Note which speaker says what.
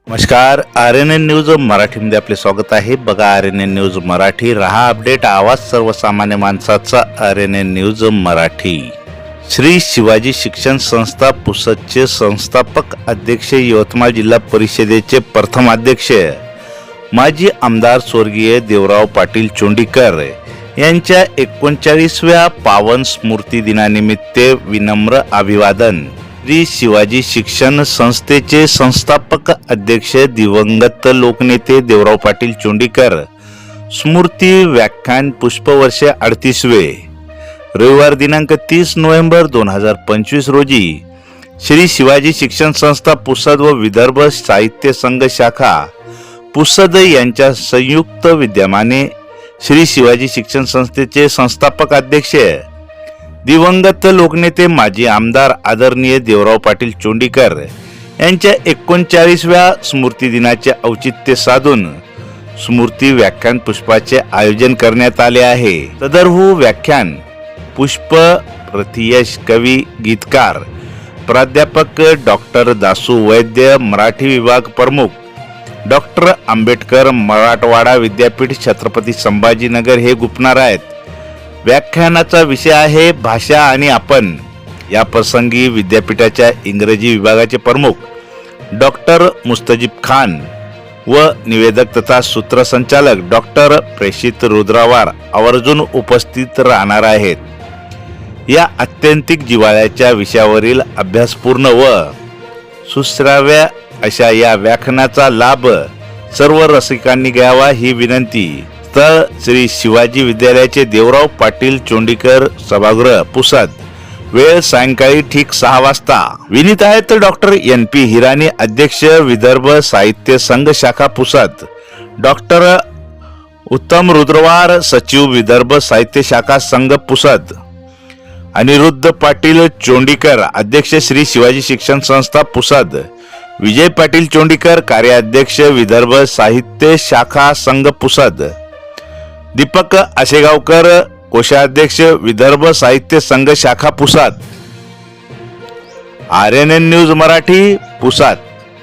Speaker 1: नमस्कार, RNN news मराठीमध्ये आपले स्वागत आहे. बघा RNN न्यूज मराठी, रहा अपडेट, आवाज सर्वसामान्य माणसाचा. RNN news Marathi. श्री शिवाजी शिक्षण संस्था पुसदचे संस्थापक अध्यक्ष, यवतमाळ जिल्हा परिषदेचे प्रथम अध्यक्ष, माजी आमदार स्वर्गीय देवराव पाटील चोंडीकर यांच्या 39व्या पावन स्मृती दिनानिमित्त विनम्र अभिवादन. श्री शिवाजी शिक्षण संस्थेचे संस्थापक अध्यक्ष दिवंगत लोकनेते देवराव पाटील चोंडीकर स्मृती व्याख्यान पुष्पवर्ष 38वे, रविवार दिनांक 30 नोव्हेंबर 2025 रोजी श्री शिवाजी शिक्षण संस्था पुसद व विदर्भ साहित्य संघ शाखा पुसद यांच्या संयुक्त विद्यमाने श्री शिवाजी शिक्षण संस्थेचे संस्थापक अध्यक्ष, दिवंगत लोकनेते माजी आमदार आदरणीय देवराव पाटील चोंडीकर यांच्या 39व्या स्मृती दिनाचे औचित्य साधून स्मृती व्याख्यान पुष्पाचे आयोजन करण्यात आले आहे. सदरहू व्याख्यान पुष्प प्रतियश कवी गीतकार प्राध्यापक डॉक्टर दासू वैद्य, मराठी विभाग प्रमुख डॉक्टर आंबेडकर मराठवाडा विद्यापीठ छत्रपती संभाजीनगर हे गुंफणार आहेत. व्याख्यानाचा विषय आहे भाषा आणि आपण. या प्रसंगी विद्यापीठाच्या इंग्रजी विभागाचे प्रमुख डॉक्टर मुस्तजीब खान व निवेदक तथा सूत्रसंचालक डॉक्टर प्रेषित रुद्रावार आवर्जून उपस्थित राहणार आहेत. या अत्यंतिक जिव्हाळ्याच्या विषयावरील अभ्यासपूर्ण व सुश्राव्य अशा या व्याख्यानाचा लाभ सर्व रसिकांनी घ्यावा ही विनंती. स्थळ श्री शिवाजी विद्यालयाचे देवराव पाटील चोंडीकर सभागृह पुसद, वेळ सायंकाळी ठीक 6 वाजता. विनीत आहेत डॉक्टर NP हिराणी अध्यक्ष विदर्भ साहित्य संघ शाखा पुसद, डॉक्टर उत्तम रुद्रवार सचिव विदर्भ साहित्य शाखा संघ पुसद, अनिरुद्ध पाटील चोंडीकर अध्यक्ष श्री शिवाजी शिक्षण संस्था पुसद, विजय पाटील चोंडीकर कार्याध्यक्ष विदर्भ साहित्य शाखा संघ पुसद, दीपक आशेगावकर कोषाध्यक्ष विदर्भ साहित्य संघ शाखा पुसद. RNN news Marathi Pusad.